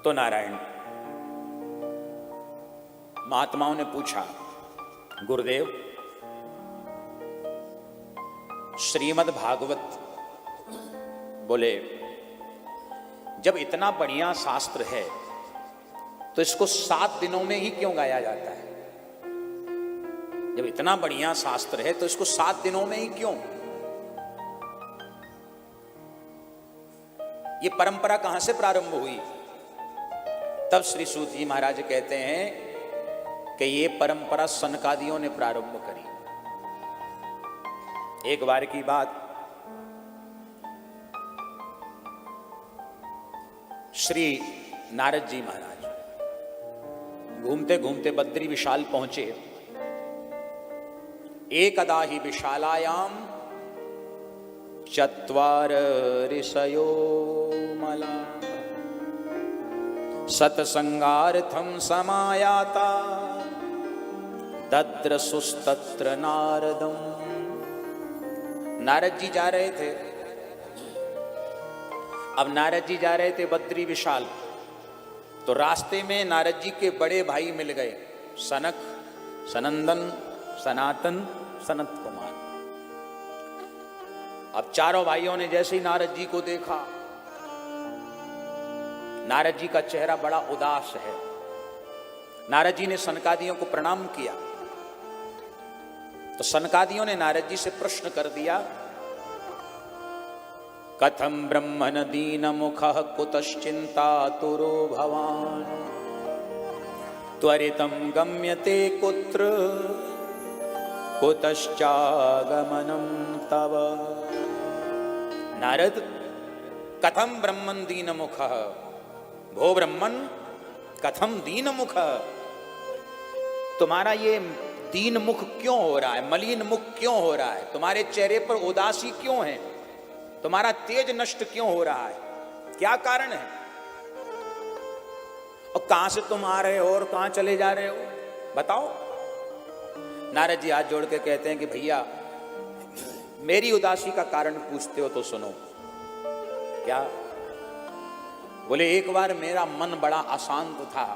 तो नारायण महात्माओं ने पूछा, गुरुदेव श्रीमद् भागवत बोले जब इतना बढ़िया शास्त्र है तो इसको 7 दिनों में ही क्यों गाया जाता है? जब इतना बढ़िया शास्त्र है तो इसको 7 दिनों में ही क्यों? ये परंपरा कहां से प्रारंभ हुई? तब श्री सूत जी महाराज कहते हैं कि ये परंपरा सनकादियों ने प्रारंभ करी। एक बार की बात, श्री नारद जी महाराज घूमते घूमते बद्री विशाल पहुंचे। एकदा ही विशालायाम 4 ऋषयो मला सत्संगार्थम समायाता दद्रसुस्तत्र नारदम। नारद जी जा रहे थे। अब नारद जी जा रहे थे बद्री विशाल, तो रास्ते में नारद जी के बड़े भाई मिल गए, सनक, सनंदन, सनातन, सनत कुमार। अब चारों भाइयों ने जैसे ही नारद जी को देखा, नारद जी का चेहरा बड़ा उदास है। नारद जी ने सनकादियों को प्रणाम किया तो सनकादियों ने नारद जी से प्रश्न कर दिया, कथम ब्रह्मण दीन मुखः कुतश्चिंतातुरो भवान त्वरितं गम्यते कुत्र कुतश्चागमनं तव। नारद, कथम ब्रह्मण दीन मुखः, भो ब्रह्मन कथम दीन मुखः, तुम्हारा ये दीन मुख क्यों हो रहा है, मलिन मुख क्यों हो रहा है, तुम्हारे चेहरे पर उदासी क्यों है, तुम्हारा तेज नष्ट क्यों हो रहा है, क्या कारण है? और कहां से तुम आ रहे हो और कहां चले जा रहे हो, बताओ। नारद जी हाथ जोड़ के कहते हैं कि भैया मेरी उदासी का कारण पूछते हो तो सुनो। क्या? बोले एक बार मेरा मन बड़ा अशांत था,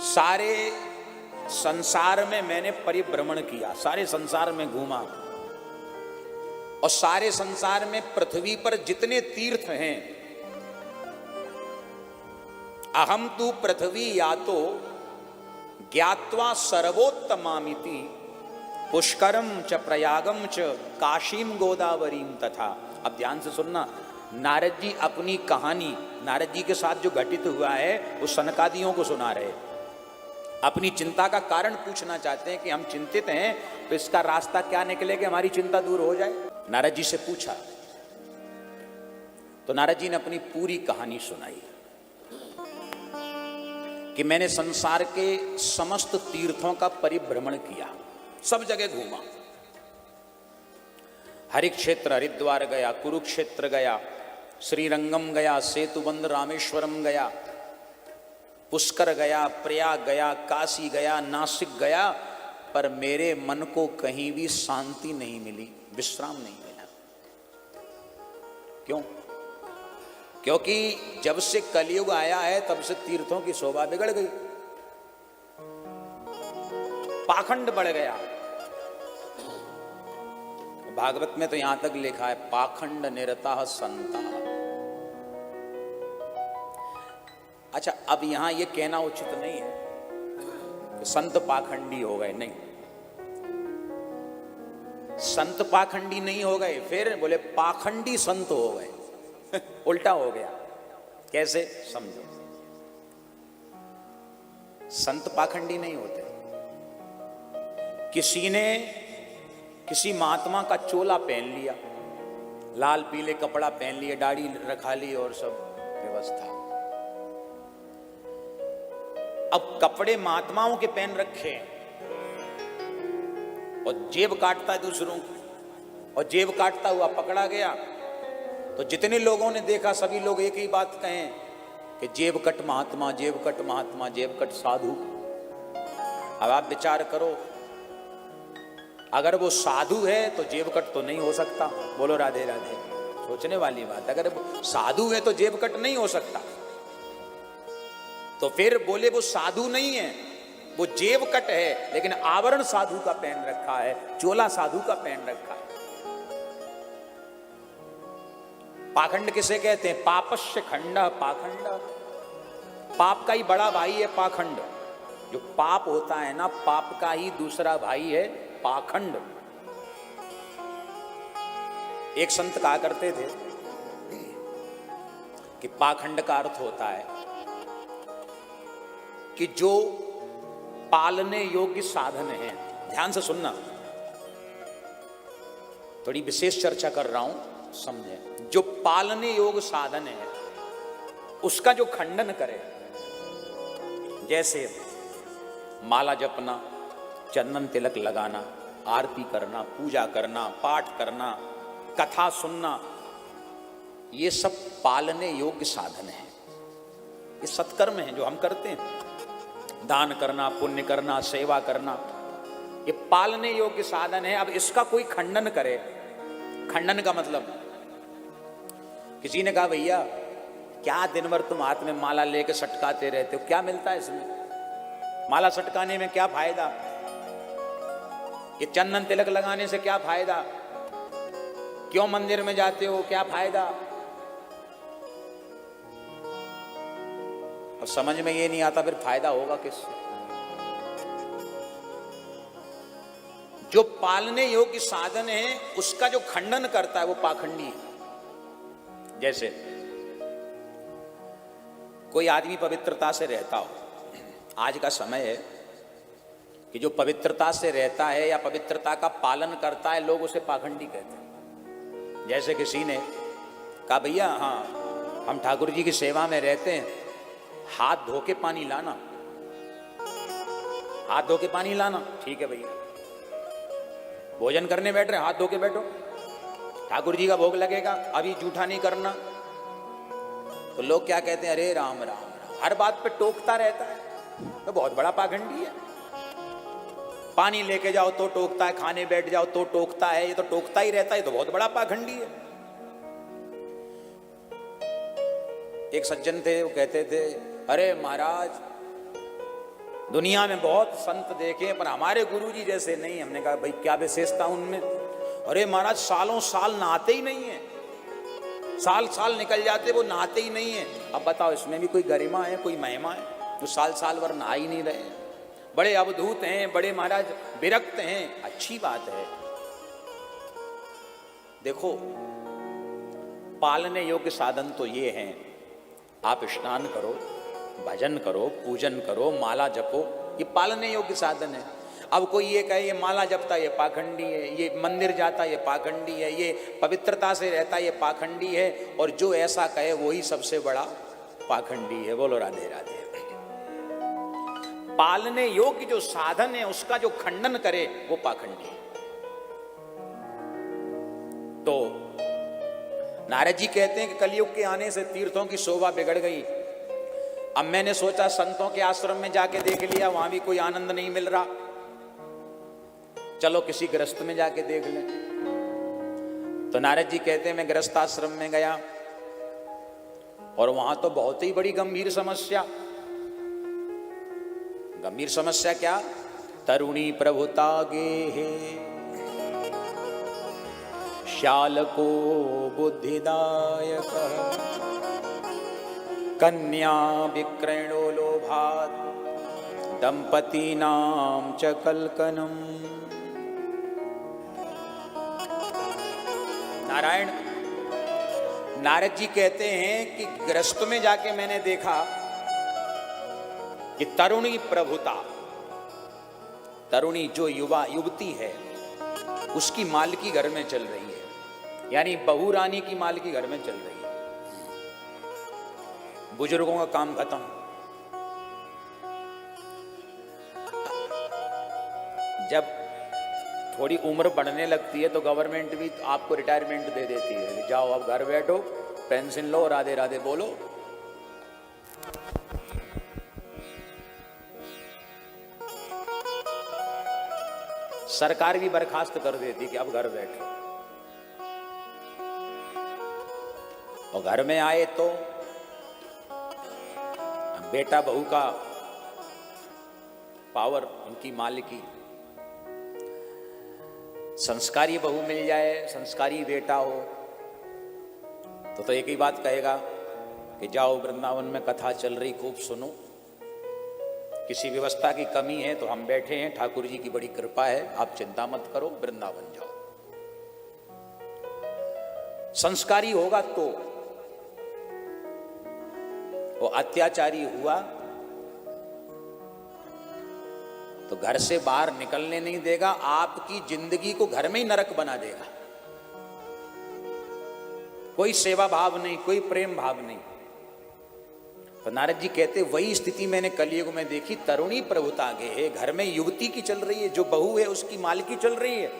सारे संसार में मैंने परिभ्रमण किया, सारे संसार में घूमा और सारे संसार में पृथ्वी पर जितने तीर्थ हैं, अहम तु पृथ्वी यातो ज्ञात्वा सर्वोत्तमामिति पुष्करम च प्रयागम च काशीम गोदावरीम तथा। अब ध्यान से सुनना, नारद जी अपनी कहानी, नारद जी के साथ जो घटित हुआ है वो सनकादियों को सुना रहे, अपनी चिंता का कारण पूछना चाहते हैं कि हम चिंतित हैं तो इसका रास्ता क्या निकले कि हमारी चिंता दूर हो जाए। नारद जी से पूछा तो नारद जी ने अपनी पूरी कहानी सुनाई कि मैंने संसार के समस्त तीर्थों का परिभ्रमण किया, सब जगह घूमा, हरिक्षेत्र हरिद्वार गया, कुरुक्षेत्र गया, श्रीरंगम गया, सेतुबंध रामेश्वरम गया, पुष्कर गया, प्रयाग गया, काशी गया, नासिक गया, पर मेरे मन को कहीं भी शांति नहीं मिली, विश्राम नहीं मिला। क्यों? क्योंकि जब से कलयुग आया है तब से तीर्थों की शोभा बिगड़ गई, पाखंड बढ़ गया। भागवत में तो यहां तक लिखा है, पाखंड निरता संता। अच्छा, अब यहां यह कहना उचित नहीं है कि संत पाखंडी हो गए, नहीं, संत पाखंडी नहीं हो गए, फिर बोले पाखंडी संत हो गए। उल्टा हो गया। कैसे? समझो, संत पाखंडी नहीं होते। किसी ने किसी महात्मा का चोला पहन लिया, लाल पीले कपड़ा पहन लिया, दाढ़ी रखा ली और सब व्यवस्था, अब कपड़े महात्माओं के पहन रखे और जेब काटता है दूसरों की, और जेब काटता हुआ पकड़ा गया तो जितने लोगों ने देखा सभी लोग एक ही बात कहें कि जेब कट महात्मा, जेब कट महात्मा, जेब कट साधु। अब आप विचार करो, अगर वो साधु है तो जेब कट तो नहीं हो सकता। बोलो राधे राधे। सोचने वाली बात, अगर वो साधु है तो जेब कट नहीं हो सकता। तो फिर बोले वो साधु नहीं है, वो जेब कट है, लेकिन आवरण साधु का पहन रखा है, चोला साधु का पहन रखा है। पाखंड किसे कहते हैं? पापस्य खंड, पाखंड, पाप का ही बड़ा भाई है पाखंड। जो पाप होता है ना, पाप का ही दूसरा भाई है पाखंड। एक संत कहा करते थे कि पाखंड का अर्थ होता है कि जो पालने योग्य साधन है। ध्यान से सुनना, थोड़ी विशेष चर्चा कर रहा हूं, समझे। जो पालने योग्य साधन है उसका जो खंडन करे, जैसे माला जपना, चंदन तिलक लगाना, आरती करना, पूजा करना, पाठ करना, कथा सुनना, ये सब पालने योग्य साधन है। ये सत्कर्म है जो हम करते हैं। दान करना, पुण्य करना, सेवा करना, ये पालने योग्य साधन है। अब इसका कोई खंडन करे, खंडन का मतलब, किसी ने कहा भैया क्या दिन भर तुम हाथ में माला लेके सटकाते रहते हो, क्या मिलता है इसमें? माला सटकाने में क्या फायदा? ये चंदन तिलक लगाने से क्या फायदा? क्यों मंदिर में जाते हो, क्या फायदा? अब समझ में ये नहीं आता, फिर फायदा होगा किससे? जो पालने योग्य साधन है उसका जो खंडन करता है वो पाखंडी है। जैसे कोई आदमी पवित्रता से रहता हो, आज का समय है कि जो पवित्रता से रहता है या पवित्रता का पालन करता है, लोग उसे पाखंडी कहते हैं। जैसे किसी ने कहा भैया हाँ हम ठाकुर जी की सेवा में रहते हैं, हाथ धो के पानी लाना, हाथ धो के पानी लाना। ठीक है भैया, भोजन करने बैठ रहे, हाथ धो के बैठो, ठाकुर जी का भोग लगेगा, अभी जूठा नहीं करना। तो लोग क्या कहते हैं, अरे राम राम राम, हर बात पे टोकता रहता है, तो बहुत बड़ा पाखंडी है। पानी लेके जाओ तो टोकता है, खाने बैठ जाओ तो टोकता है, ये तो टोकता ही रहता है, तो बहुत बड़ा पाखंडी है। एक सज्जन थे, वो कहते थे अरे महाराज दुनिया में बहुत संत देखे पर हमारे गुरुजी जैसे नहीं। हमने कहा भाई क्या विशेषता उनमें? अरे महाराज सालों साल नहाते ही नहीं है, साल साल निकल जाते वो नहाते ही नहीं है। अब बताओ इसमें भी कोई गरिमा है, कोई महिमा है? वो साल साल भर नहा ही नहीं रहे, बड़े अवधूत हैं, बड़े महाराज विरक्त हैं, अच्छी बात है। देखो पालने योग्य साधन तो ये हैं, आप स्नान करो, भजन करो, पूजन करो, माला जपो, ये पालने योग्य साधन है। अब कोई ये कहे ये माला जपता ये पाखंडी है, ये मंदिर जाता ये पाखंडी है, ये पवित्रता से रहता ये पाखंडी है, और जो ऐसा कहे वही सबसे बड़ा पाखंडी है। बोलो राधे राधे। पालने योग्य जो साधन है उसका जो खंडन करे वो पाखंडी है। तो नारद जी कहते हैं कि कलयुग के आने से तीर्थों की शोभा बिगड़ गई। अब मैंने सोचा संतों के आश्रम में जाके देख लिया, वहां भी कोई आनंद नहीं मिल रहा, चलो किसी गृहस्थ में जाके देख लें। तो नारद जी कहते हैं मैं गृहस्थ आश्रम में गया और वहां तो बहुत ही बड़ी गंभीर समस्या। गंभीर समस्या क्या? तरुणी प्रभुता गेहे शालको बुद्धिदायक कन्या विक्रयणो लोभात् दंपतीनां च कलकनम। नारायण नारद जी कहते हैं कि गृहस्थ में जाके मैंने देखा कि तरुणी प्रभुता, तरुणी जो युवा युवती है उसकी मालकी घर में चल रही है, यानी बहू रानी की मालकी घर में चल रही है। बुजुर्गों का काम खत्म। जब थोड़ी उम्र बढ़ने लगती है तो गवर्नमेंट भी आपको रिटायरमेंट दे देती है, जाओ अब घर बैठो, पेंशन लो, राधे राधे बोलो। सरकार भी बर्खास्त कर देती कि अब घर बैठो। और घर में आए तो बेटा बहू का पावर, उनकी मालिकी। संस्कारी बहू मिल जाए, संस्कारी बेटा हो तो एक ही बात कहेगा कि जाओ वृंदावन में कथा चल रही, खूब सुनो। किसी व्यवस्था की कमी है तो हम बैठे हैं, ठाकुर जी की बड़ी कृपा है, आप चिंता मत करो, वृंदावन जाओ। संस्कारी होगा तो। वो अत्याचारी हुआ तो घर से बाहर निकलने नहीं देगा, आपकी जिंदगी को घर में ही नरक बना देगा। कोई सेवा भाव नहीं, कोई प्रेम भाव नहीं। तो नारद जी कहते वही स्थिति मैंने कलयुग में देखी, तरुणी प्रभुता आगे है। घर में युवती की चल रही है, जो बहू है उसकी मालकी चल रही है।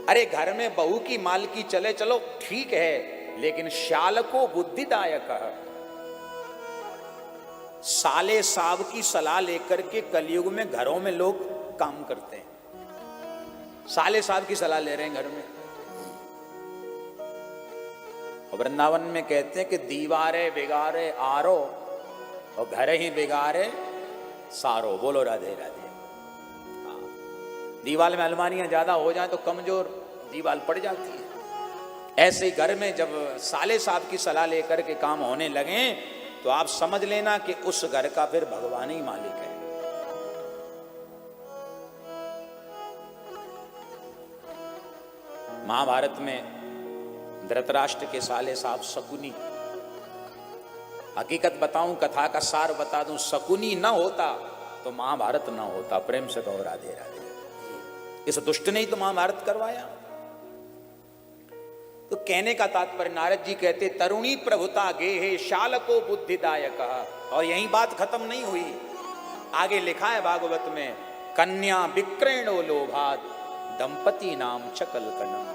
अरे घर में बहू की मालकी चले, चलो ठीक है, लेकिन शाल को बुद्धिदायक, साले साहब की सलाह लेकर के कलयुग में घरों में लोग काम करते हैं। साले साहब की सलाह ले रहे हैं घर में। वृंदावन में कहते हैं कि दीवारे बिगाड़े आरो और घर ही बिगाड़े सारो। बोलो राधे राधे। दीवार में अलमारियां ज्यादा हो जाए तो कमजोर दीवार पड़ जाती है। ऐसे ही घर में जब साले साहब की सलाह लेकर के काम होने लगे तो आप समझ लेना कि उस घर का फिर भगवान ही मालिक है। महाभारत में धृतराष्ट्र के साले साहब शकुनी, हकीकत बताऊं, कथा का सार बता दूं, शकुनी न होता तो महाभारत न होता। प्रेम से कहो राधे राधे। इस दुष्ट ने ही तो महाभारत करवाया। तो कहने का तात्पर्य, नारद जी कहते तरुणी प्रभुता गेहे शाल को बुद्धिदायक। और यही बात खत्म नहीं हुई, आगे लिखा है भागवत में, कन्या विक्रेणो लोभात दंपति नाम च कल्पनम।